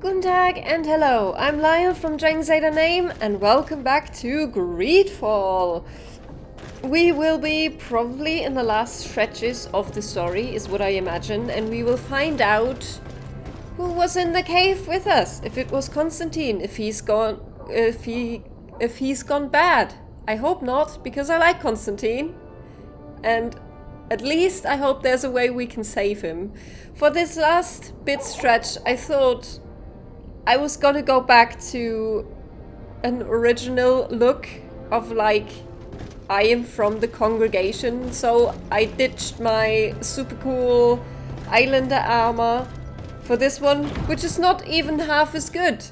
Guten Tag and hello, I'm Lyle from DragonsAteOurName and welcome back to Greedfall. We will be probably in the last stretches of the story, is what I imagine, and we will find out who was in the cave with us. If it was Constantine, if he's gone bad. I hope not, because I like Constantine. And at least I hope there's a way we can save him. For this last bit stretch, I thought I was gonna go back to an original look of like, I am from the congregation, so I ditched my super cool Islander armor for this one, which is not even half as good.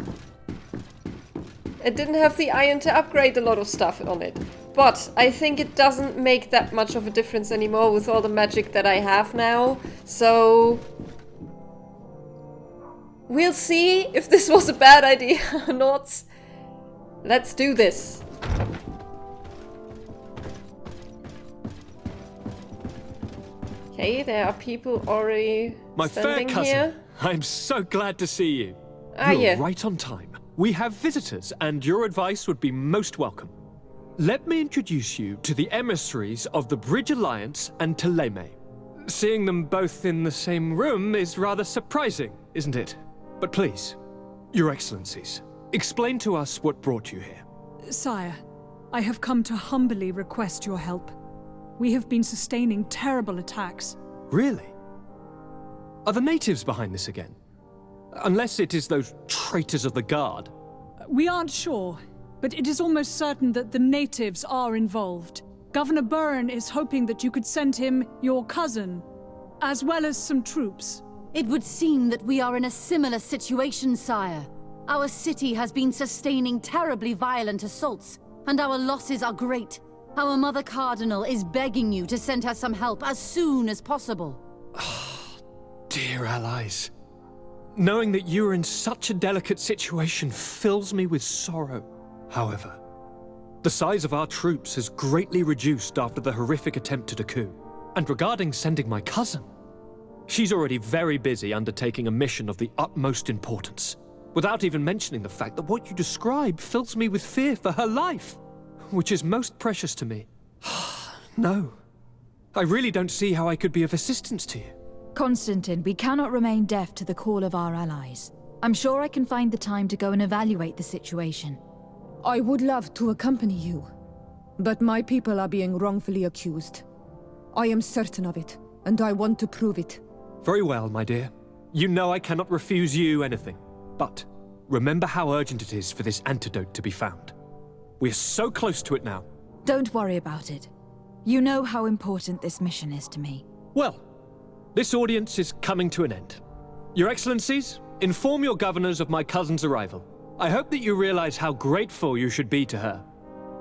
It didn't have the iron to upgrade a lot of stuff on it. But I think it doesn't make that much of a difference anymore with all the magic that I have now. So we'll see if this was a bad idea or not. Let's do this. Okay, there are people already My fair cousin, here. I'm so glad to see you. Are You're you? right on time. We have visitors, and your advice would be most welcome. Let me introduce you to the emissaries of the Bridge Alliance and Teleme. Seeing them both in the same room is rather surprising, isn't it? But please, your excellencies, explain to us what brought you here. Sire, I have come to humbly request your help. We have been sustaining terrible attacks. Really? Are the natives behind this again? Unless it is those traitors of the Guard. We aren't sure, but it is almost certain that the natives are involved. Governor Byrne is hoping that you could send him your cousin, as well as some troops. It would seem that we are in a similar situation, sire. Our city has been sustaining terribly violent assaults, and our losses are great. Our Mother Cardinal is begging you to send her some help as soon as possible. Dear allies, knowing that you are in such a delicate situation fills me with sorrow. However, the size of our troops has greatly reduced after the horrific attempt at a coup. And regarding sending my cousin, she's already very busy undertaking a mission of the utmost importance, without even mentioning the fact that what you describe fills me with fear for her life, which is most precious to me. No, I really don't see how I could be of assistance to you. Constantine, we cannot remain deaf to the call of our allies. I'm sure I can find the time to go and evaluate the situation. I would love to accompany you, but my people are being wrongfully accused. I am certain of it, and I want to prove it. Very well, my dear. You know I cannot refuse you anything. But remember how urgent it is for this antidote to be found. We are so close to it now. Don't worry about it. You know how important this mission is to me. Well, this audience is coming to an end. Your Excellencies, inform your governors of my cousin's arrival. I hope that you realize how grateful you should be to her.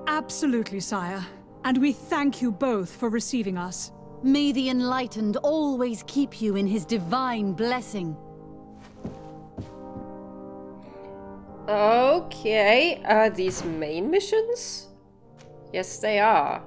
Absolutely, sire. And we thank you both for receiving us. May the Enlightened always keep you in his divine blessing. Okay, are these main missions? Yes, they are.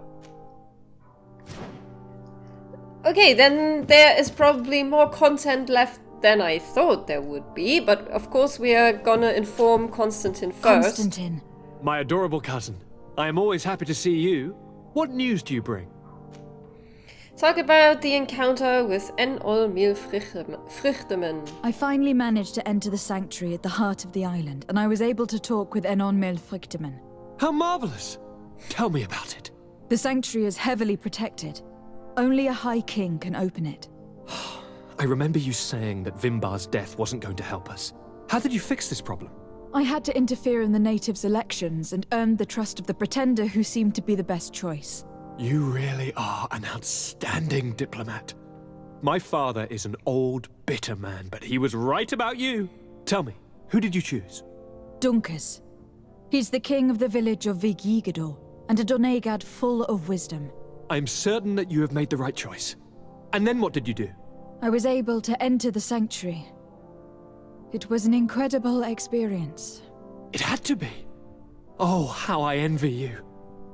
Okay, then there is probably more content left than I thought there would be, but of course we are gonna inform Constantine first. Constantine. My adorable cousin, I am always happy to see you. What news do you bring? Talk about the encounter with Vruchteman. I finally managed to enter the sanctuary at the heart of the island, and I was able to talk with Vruchteman. How marvelous! Tell me about it. The sanctuary is heavily protected. Only a High King can open it. I remember you saying that Vimbar's death wasn't going to help us. How did you fix this problem? I had to interfere in the natives' elections and earned the trust of the pretender who seemed to be the best choice. You really are an outstanding diplomat. My father is an old, bitter man, but he was right about you. Tell me, who did you choose? Dunkus. He's the king of the village of Vigigador, and a Donegad full of wisdom. I'm certain that you have made the right choice. And then what did you do? I was able to enter the sanctuary. It was an incredible experience. It had to be. Oh, how I envy you.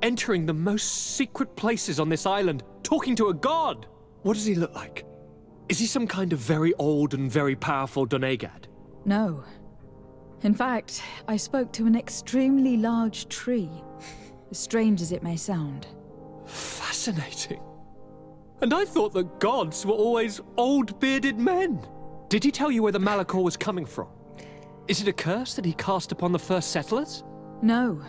Entering the most secret places on this island, talking to a god. What does he look like? Is he some kind of very old and very powerful Donegad? No. In fact, I spoke to an extremely large tree. As strange as it may sound. Fascinating. And I thought that gods were always old bearded men. Did he tell you where the Malachor was coming from? Is it a curse that he cast upon the first settlers? No.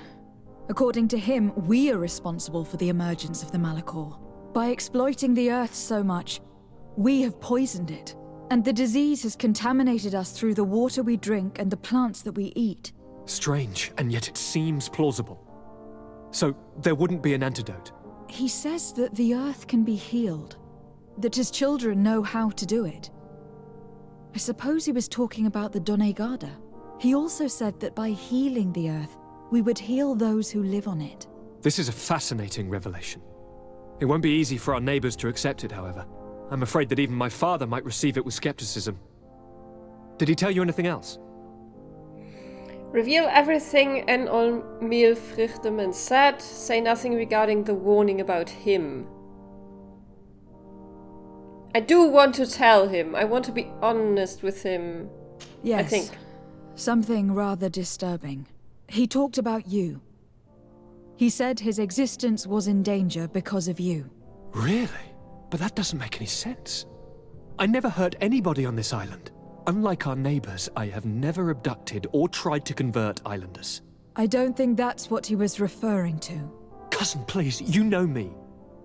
According to him, we are responsible for the emergence of the Malachor. By exploiting the Earth so much, we have poisoned it. And the disease has contaminated us through the water we drink and the plants that we eat. Strange, and yet it seems plausible. So, there wouldn't be an antidote? He says that the Earth can be healed. That his children know how to do it. I suppose he was talking about the Donegada. He also said that by healing the Earth, we would heal those who live on it. This is a fascinating revelation. It won't be easy for our neighbors to accept it, however. I'm afraid that even my father might receive it with skepticism. Did he tell you anything else? Reveal everything and all meal Frichterman said. Say nothing regarding the warning about him. I do want to tell him. I want to be honest with him. Yes. I think. Something rather disturbing. He talked about you. He said his existence was in danger because of you. Really? But that doesn't make any sense. I never hurt anybody on this island. Unlike our neighbors, I have never abducted or tried to convert islanders. I don't think that's what he was referring to. Cousin, please, you know me.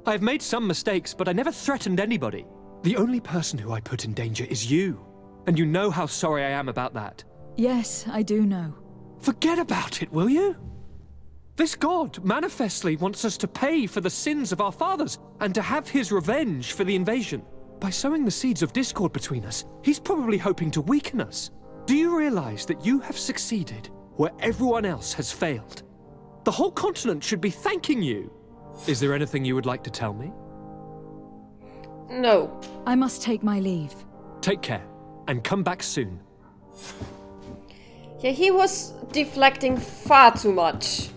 I have made some mistakes, but I never threatened anybody. The only person who I put in danger is you. And you know how sorry I am about that. Yes, I do know. Forget about it, will you? This god manifestly wants us to pay for the sins of our fathers and to have his revenge for the invasion. By sowing the seeds of discord between us, he's probably hoping to weaken us. Do you realize that you have succeeded where everyone else has failed? The whole continent should be thanking you. Is there anything you would like to tell me? No. I must take my leave. Take care, and come back soon. Yeah, he was deflecting far too much.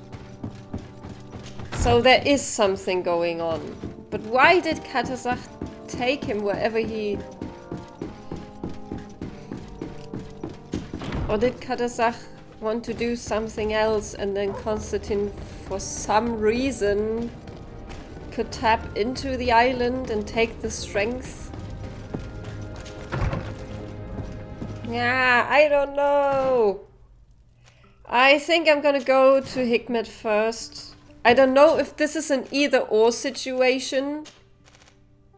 So there is something going on. But why did Katazach take him wherever he... Or did Katazach want to do something else and then Constantine, for some reason, could tap into the island and take the strength? Yeah, I don't know. I think I'm gonna go to Hikmet first. I don't know if this is an either-or situation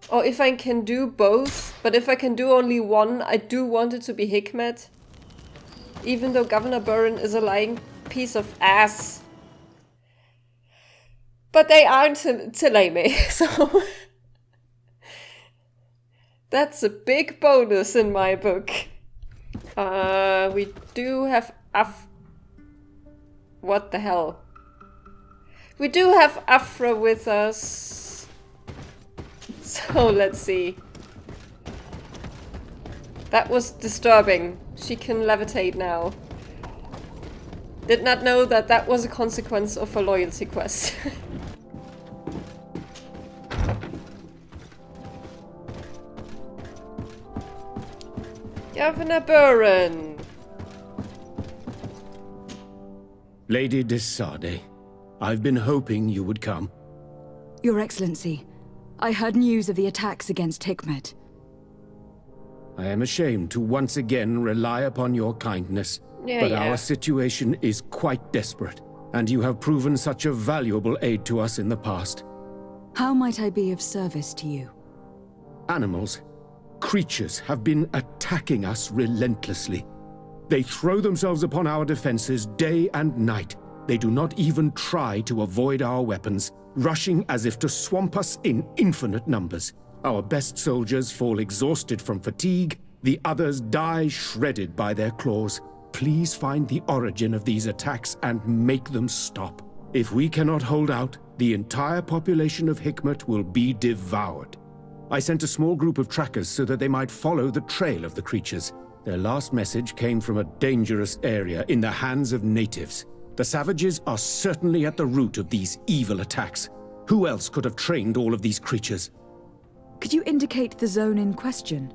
or if I can do both, but if I can do only one, I do want it to be Hikmet. Even though Governor Burren is a lying piece of ass. But they aren't Teleme, so... That's a big bonus in my book. We do have what the hell? We do have Afra with us. So let's see. That was disturbing. She can levitate now. Did not know that that was a consequence of a loyalty quest. Governor Burren. Lady Desade, I've been hoping you would come. Your Excellency, I heard news of the attacks against Hikmet. I am ashamed to once again rely upon your kindness, but our situation is quite desperate, and you have proven such a valuable aid to us in the past. How might I be of service to you? Animals, creatures have been attacking us relentlessly. They throw themselves upon our defenses day and night. They do not even try to avoid our weapons, rushing as if to swamp us in infinite numbers. Our best soldiers fall exhausted from fatigue, the others die shredded by their claws. Please find the origin of these attacks and make them stop. If we cannot hold out, the entire population of Hikmet will be devoured. I sent a small group of trackers so that they might follow the trail of the creatures. Their last message came from a dangerous area in the hands of natives. The savages are certainly at the root of these evil attacks. Who else could have trained all of these creatures? Could you indicate the zone in question?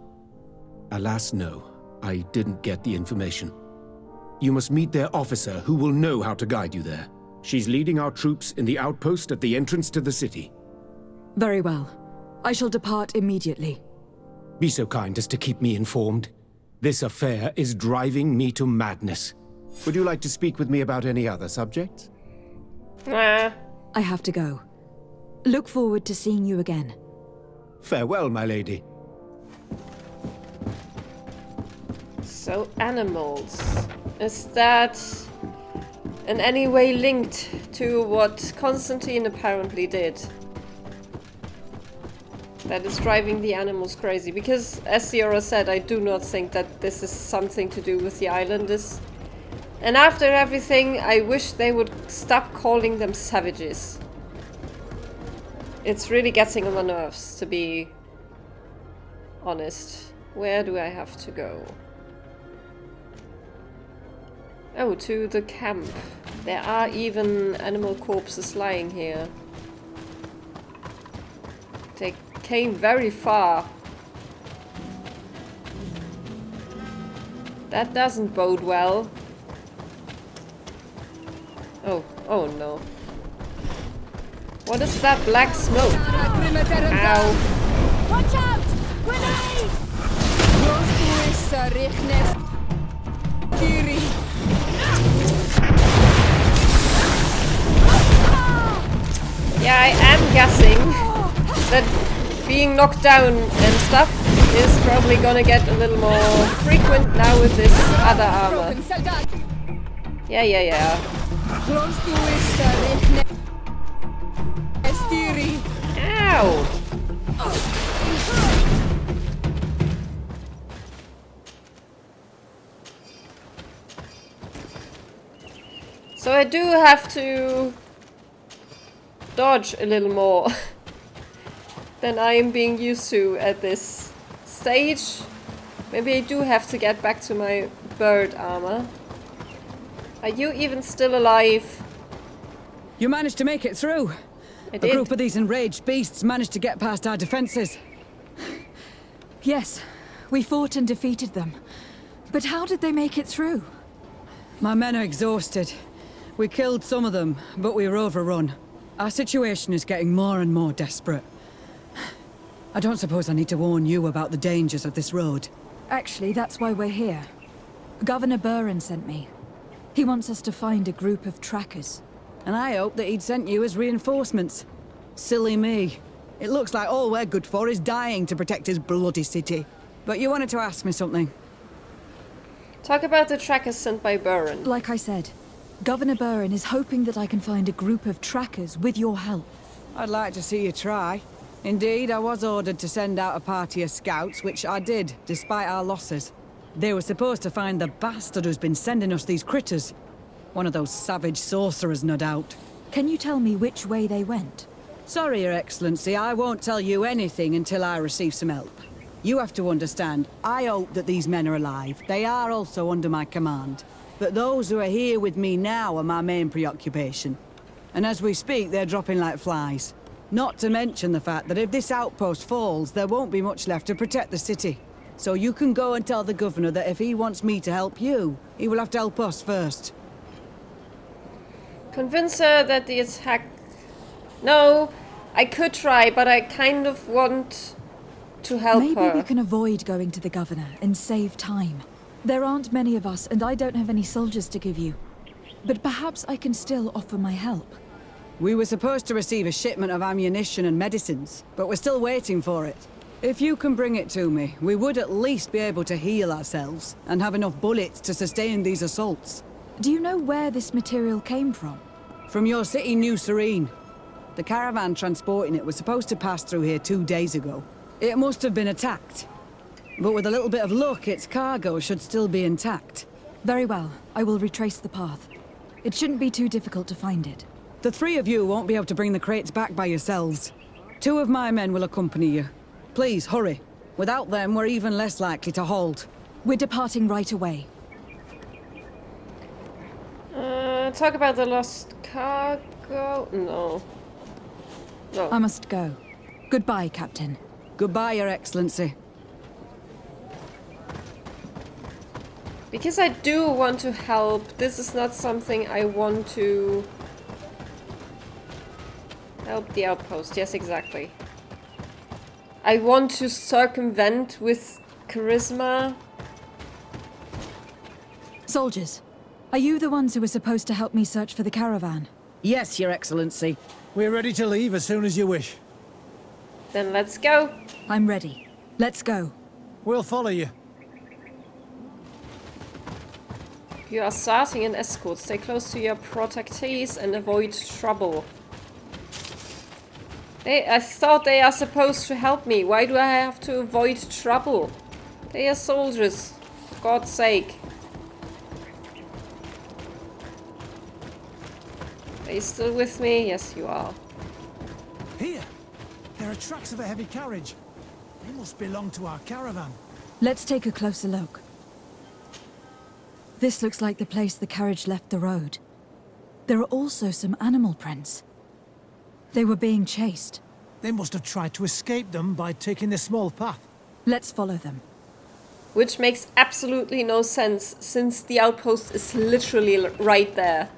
Alas, no. I didn't get the information. You must meet their officer, who will know how to guide you there. She's leading our troops in the outpost at the entrance to the city. Very well. I shall depart immediately. Be so kind as to keep me informed. This affair is driving me to madness. Would you like to speak with me about any other subjects? Nah. I have to go. Look forward to seeing you again. Farewell, my lady. So, animals. Is that in any way linked to what Constantine apparently did? That is driving the animals crazy. Because, as Sierra said, I do not think that this is something to do with the islanders. And after everything, I wish they would stop calling them savages. It's really getting on my nerves, to be honest. Where do I have to go? Oh, to the camp. There are even animal corpses lying here. They came very far. That doesn't bode well. Oh no. What is that black smoke? Ow. Watch out! Grenade! Yeah, I am guessing that being knocked down and stuff is probably gonna get a little more frequent now with this other armor. Yeah. Ow! So I do have to dodge a little more than I am being used to at this stage. Maybe I do have to get back to my bird armor. Are you even still alive? You managed to make it through. I A did. group of these enraged beasts managed to get past our defenses. Yes, we fought and defeated them. But how did they make it through? My men are exhausted. We killed some of them, but we were overrun. Our situation is getting more and more desperate. I don't suppose I need to warn you about the dangers of this road. Actually, that's why we're here. Governor Buren sent me. He wants us to find a group of trackers. And I hope that he'd sent you as reinforcements. Silly me. It looks like all we're good for is dying to protect his bloody city. But you wanted to ask me something. Talk about the trackers sent by Buren. Like I said, Governor Buren is hoping that I can find a group of trackers with your help. I'd like to see you try. Indeed, I was ordered to send out a party of scouts, which I did, despite our losses. They were supposed to find the bastard who's been sending us these critters. One of those savage sorcerers, no doubt. Can you tell me which way they went? Sorry, Your Excellency, I won't tell you anything until I receive some help. You have to understand, I hope that these men are alive. They are also under my command. But those who are here with me now are my main preoccupation. And as we speak, they're dropping like flies. Not to mention the fact that if this outpost falls, there won't be much left to protect the city. So you can go and tell the governor that if he wants me to help you, he will have to help us first. Convince her that the attack... No, I could try, but I kind of want to help her. Maybe we can avoid going to the governor and save time. There aren't many of us, and I don't have any soldiers to give you. But perhaps I can still offer my help. We were supposed to receive a shipment of ammunition and medicines, but we're still waiting for it. If you can bring it to me, we would at least be able to heal ourselves and have enough bullets to sustain these assaults. Do you know where this material came from? From your city, New Serene. The caravan transporting it was supposed to pass through here 2 days ago. It must have been attacked. But with a little bit of luck, its cargo should still be intact. Very well. I will retrace the path. It shouldn't be too difficult to find it. The three of you won't be able to bring the crates back by yourselves. 2 of my men will accompany you. Please, hurry. Without them, we're even less likely to halt. We're departing right away. Talk about the lost cargo? No. No. I must go. Goodbye, Captain. Goodbye, Your Excellency. Because I do want to help. This is not something I want to... Help the outpost. Yes, exactly. I want to circumvent with charisma. Soldiers, are you the ones who were supposed to help me search for the caravan? Yes, Your Excellency. We're ready to leave as soon as you wish. Then let's go. I'm ready. Let's go. We'll follow you. You are starting an escort. Stay close to your protectees and avoid trouble. I thought they are supposed to help me. Why do I have to avoid trouble? They are soldiers. For God's sake. Are you still with me? Yes, you are. Here! There are tracks of a heavy carriage. They must belong to our caravan. Let's take a closer look. This looks like the place the carriage left the road. There are also some animal prints. They were being chased. They must have tried to escape them by taking the small path. Let's follow them. Which makes absolutely no sense, since the outpost is literally right there.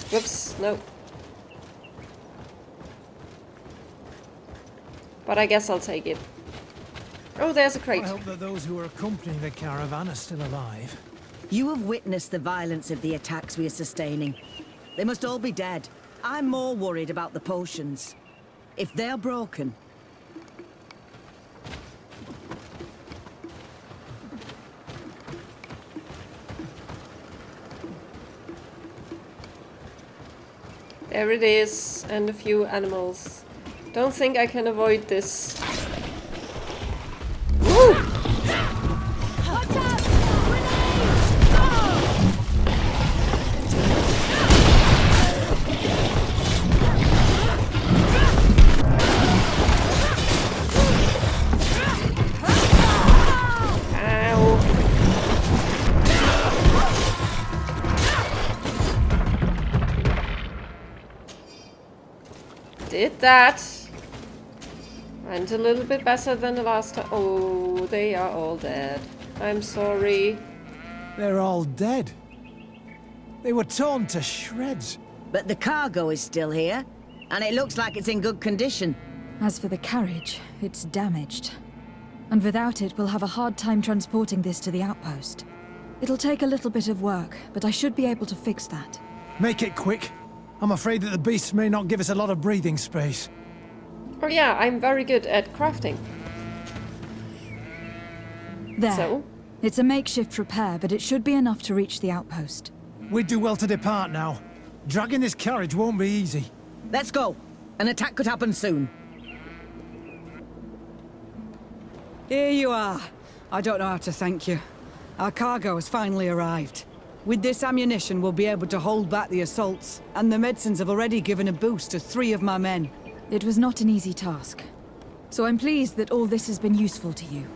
Whoops, no. But I guess I'll take it. Oh, there's a crate. I hope that those who are accompanying the caravan are still alive. You have witnessed the violence of the attacks we are sustaining. They must all be dead. I'm more worried about the potions. If they're broken... There it is, and a few animals. Don't think I can avoid this. Woo! Did that. Went a little bit better than the last time. Oh, they are all dead. I'm sorry. They're all dead. They were torn to shreds. But the cargo is still here, and it looks like it's in good condition. As for the carriage, it's damaged. And without it, we'll have a hard time transporting this to the outpost. It'll take a little bit of work, but I should be able to fix that. Make it quick. I'm afraid that the beasts may not give us a lot of breathing space. Oh yeah, I'm very good at crafting. There. So? It's a makeshift repair, but it should be enough to reach the outpost. We'd do well to depart now. Dragging this carriage won't be easy. Let's go. An attack could happen soon. Here you are. I don't know how to thank you. Our cargo has finally arrived. With this ammunition, we'll be able to hold back the assaults, and the medicines have already given a boost to 3 of my men. It was not an easy task. So I'm pleased that all this has been useful to you.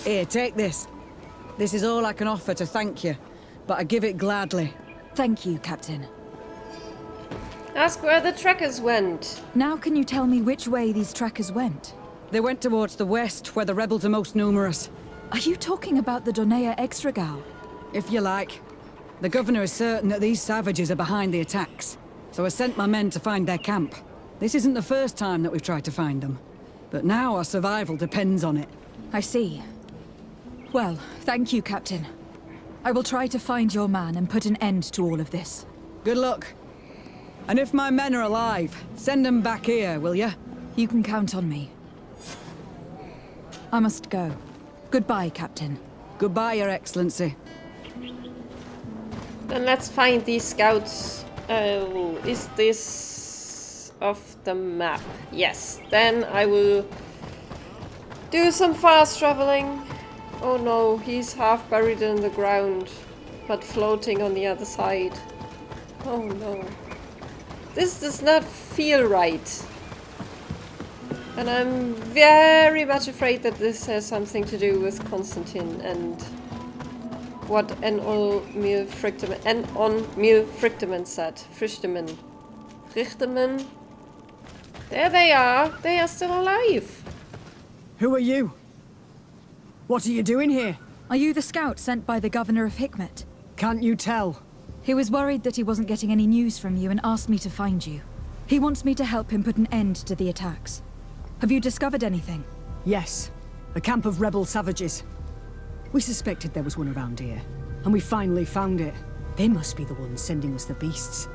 Here, take this. This is all I can offer to thank you, but I give it gladly. Thank you, Captain. Ask where the trackers went. Now can you tell me which way these trackers went? They went towards the west, where the rebels are most numerous. Are you talking about the Donea Extragal? If you like. The governor is certain that these savages are behind the attacks, so I sent my men to find their camp. This isn't the first time that we've tried to find them, but now our survival depends on it. I see. Well, thank you, Captain. I will try to find your man and put an end to all of this. Good luck. And if my men are alive, send them back here, will you? You can count on me. I must go. Goodbye, Captain. Goodbye, Your Excellency. Then let's find these scouts. Oh, is this off the map? Yes. Then I will do some fast traveling. Oh no, he's half buried in the ground, but floating on the other side. Oh no. This does not feel right. And I'm very much afraid that this has something to do with Constantine and what Emil Frichteman said. Frichteman. There they are. They are still alive. Who are you? What are you doing here? Are you the scout sent by the governor of Hikmet? Can't you tell? He was worried that he wasn't getting any news from you and asked me to find you. He wants me to help him put an end to the attacks. Have you discovered anything? Yes. A camp of rebel savages. We suspected there was one around here, and we finally found it. They must be the ones sending us the beasts.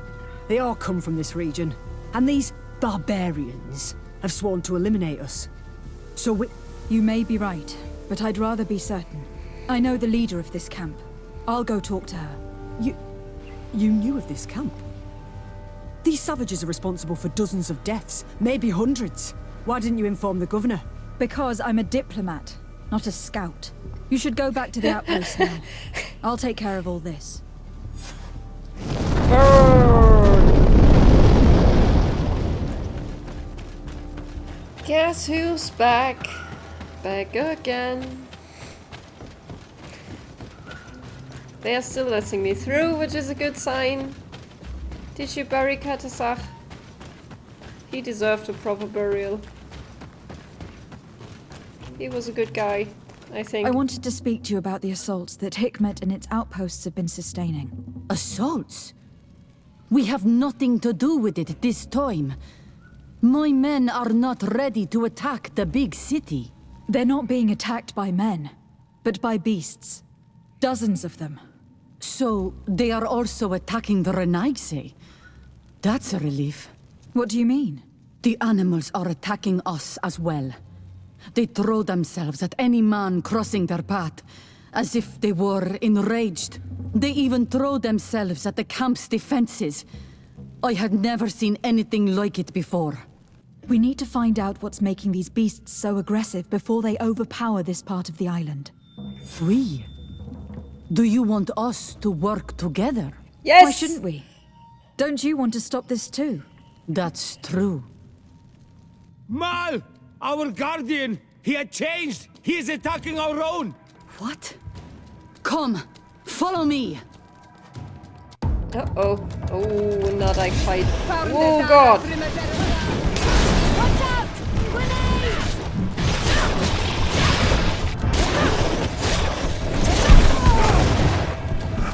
They all come from this region, and these barbarians have sworn to eliminate us. So we... You may be right, but I'd rather be certain. I know the leader of this camp. I'll go talk to her. You knew of this camp? These savages are responsible for dozens of deaths, maybe hundreds. Why didn't you inform the governor? Because I'm a diplomat, not a scout. You should go back to the outpost now. I'll take care of all this. Guess who's back? Back again. They are still letting me through, which is a good sign. Did you bury Katasach? He deserved a proper burial. He was a good guy, I think. I wanted to speak to you about the assaults that Hikmet and its outposts have been sustaining. Assaults? We have nothing to do with it this time. My men are not ready to attack the big city. They're not being attacked by men, but by beasts. Dozens of them. So, they are also attacking the Renaigse. That's a relief. What do you mean? The animals are attacking us as well. They throw themselves at any man crossing their path, as if they were enraged. They even throw themselves at the camp's defenses. I had never seen anything like it before. We need to find out what's making these beasts so aggressive before they overpower this part of the island. We? Do you want us to work together? Yes! Why shouldn't we? Don't you want to stop this too? That's true. Mal! Our guardian! He had changed! He is attacking our own! What? Come, follow me! Uh-oh. Oh, not I fight. Oh god! Watch out! Grenades!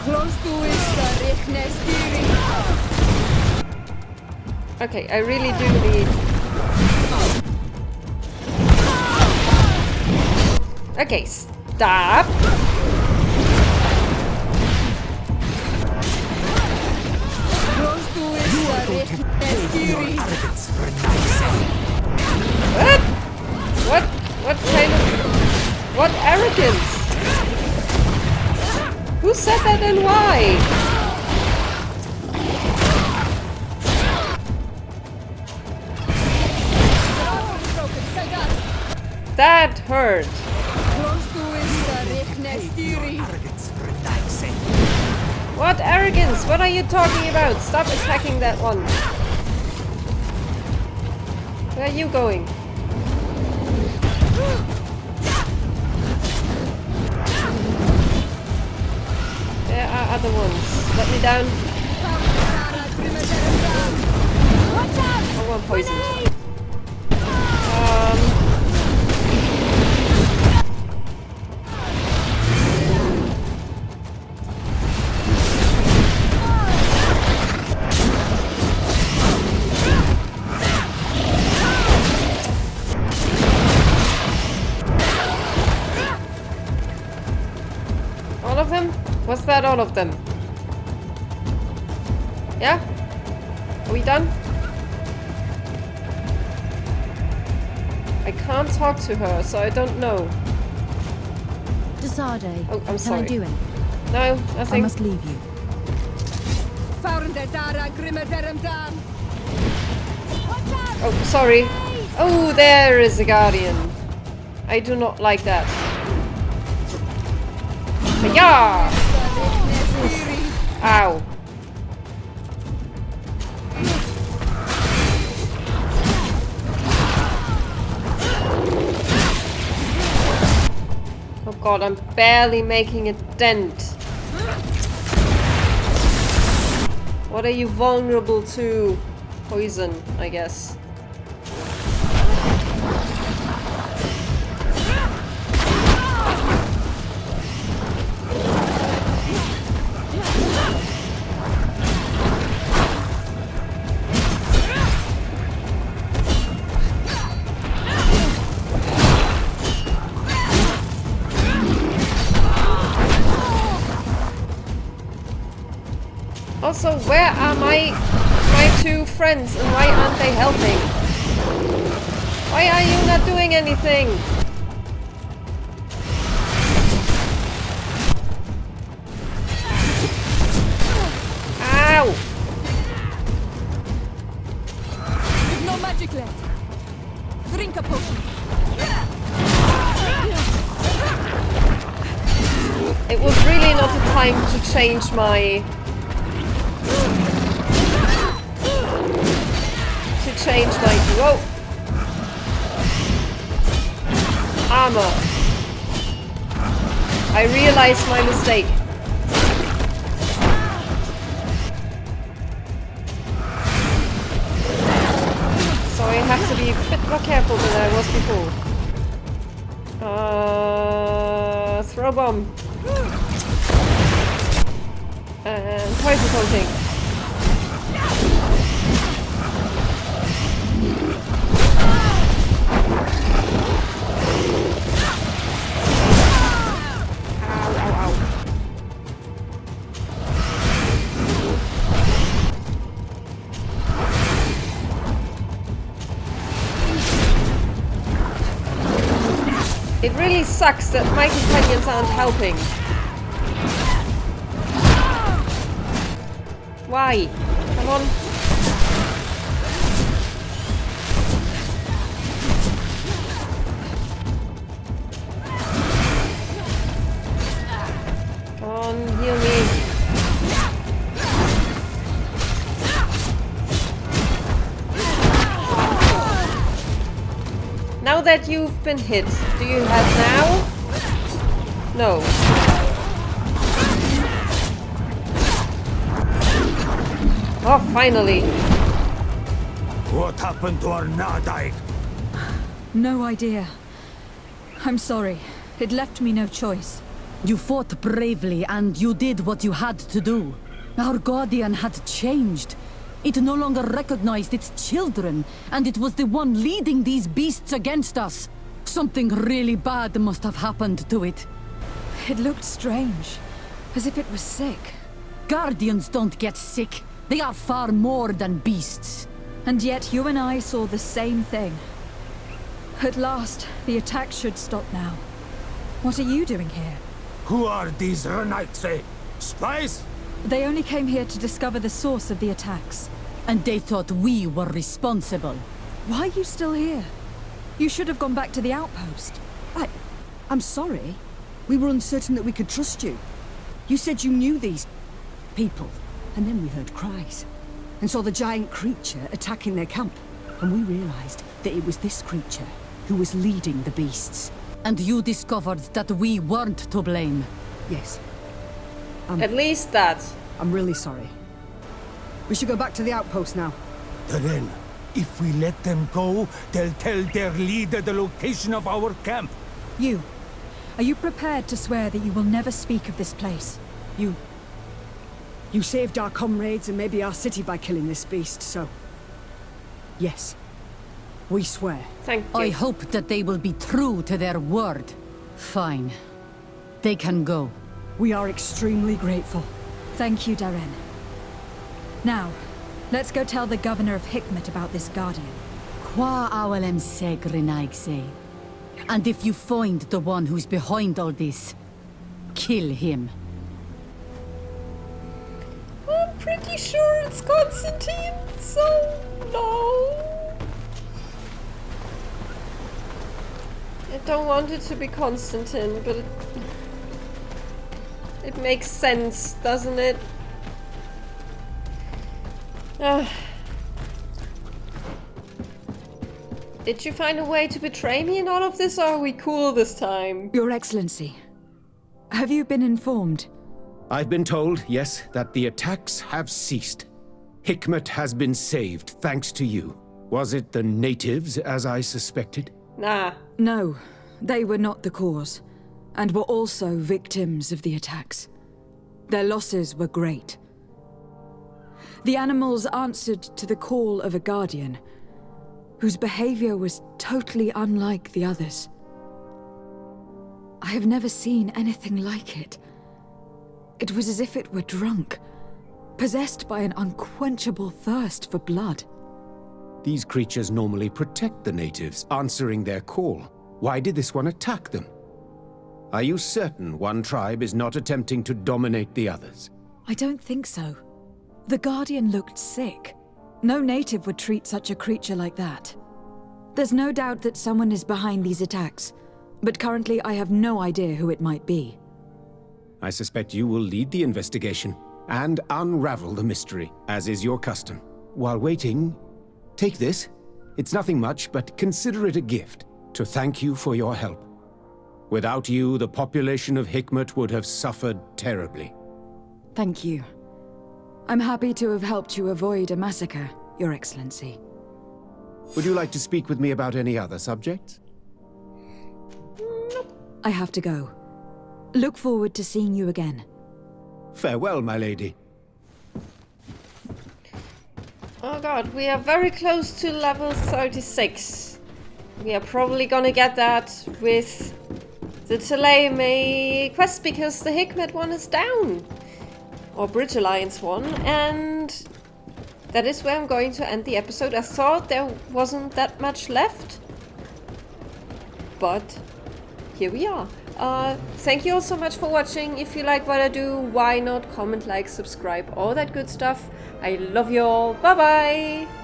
Close to Okay, I really do need... Okay, stop! What? What kind of... What arrogance? Who said that and why? That hurt. What arrogance? What are you talking about? Stop attacking that one. Where are you going? There are other ones. Let me down. Oh, I'm poisoned. All of them? Was that all of them? Yeah? Are we done? I can't talk to her, so I don't know. Desade, Oh, I'm sorry. can I do it? No, I nothing. must leave you. Oh, sorry. Oh, there is a guardian. I do not like that. Yeah. Ow. Oh god, I'm barely making a dent. What are you vulnerable to? Poison, I guess. Also, where are my two friends and why aren't they helping? Why are you not doing anything? Ow! You've no magic left. Drink a potion. It was really not the time to change my... Whoa! Armor. I realized my mistake. So I have to be a bit more careful than I was before. Throw bomb. And poison coating. It really sucks that my companions aren't helping. Why? Come on. Come on, heal me. Now that you've been hit, do you have now? No. Oh, finally. What happened to our Nadaik? No idea. I'm sorry. It left me no choice. You fought bravely and you did what you had to do. Our guardian had changed. It no longer recognized its children, and it was the one leading these beasts against us. Something really bad must have happened to it. It looked strange, as if it was sick. Guardians don't get sick. They are far more than beasts. And yet you and I saw the same thing. At last, the attack should stop now. What are you doing here? Who are these Renaitse? Spies? They only came here to discover the source of the attacks. And they thought we were responsible. Why are you still here? You should have gone back to the outpost. I'm sorry. We were uncertain that we could trust you. You said you knew these people, and then we heard cries. And saw the giant creature attacking their camp. And we realized that it was this creature who was leading the beasts. And you discovered that we weren't to blame. Yes. At least that. I'm really sorry. We should go back to the outpost now. Then, if we let them go, they'll tell their leader the location of our camp. You. Are you prepared to swear that you will never speak of this place? You saved our comrades and maybe our city by killing this beast, so... Yes. We swear. Thank you. I hope that they will be true to their word. Fine. They can go. We are extremely grateful. Thank you, Darren. Now, let's go tell the governor of Hikmet about this guardian. Qua awalem seg renaigse. And if you find the one who's behind all this, kill him. I'm pretty sure it's Constantine, so no. I don't want it to be Constantine, but it makes sense, doesn't it? Did you find a way to betray me in all of this, or are we cool this time? Your Excellency, have you been informed? I've been told, yes, that the attacks have ceased. Hikmet has been saved, thanks to you. Was it the natives, as I suspected? Nah. No, they were not the cause, and were also victims of the attacks. Their losses were great. The animals answered to the call of a guardian, whose behavior was totally unlike the others. I have never seen anything like it. It was as if it were drunk, possessed by an unquenchable thirst for blood. These creatures normally protect the natives, answering their call. Why did this one attack them? Are you certain one tribe is not attempting to dominate the others? I don't think so. The Guardian looked sick. No native would treat such a creature like that. There's no doubt that someone is behind these attacks, but currently I have no idea who it might be. I suspect you will lead the investigation and unravel the mystery, as is your custom. While waiting, take this. It's nothing much, but consider it a gift to thank you for your help. Without you, the population of Hikmet would have suffered terribly. Thank you. I'm happy to have helped you avoid a massacre, Your Excellency. Would you like to speak with me about any other subjects? I have to go. Look forward to seeing you again. Farewell, my lady. Oh god, we are very close to level 36. We are probably gonna get that with the Ptolemy quest because the Hikmet one is down. Or Bridge Alliance one, and that is where I'm going to end the episode. I thought there wasn't that much left, but here we are. Thank you all so much for watching. If you like what I do, why not comment, like, subscribe, all that good stuff. I love you all. Bye bye!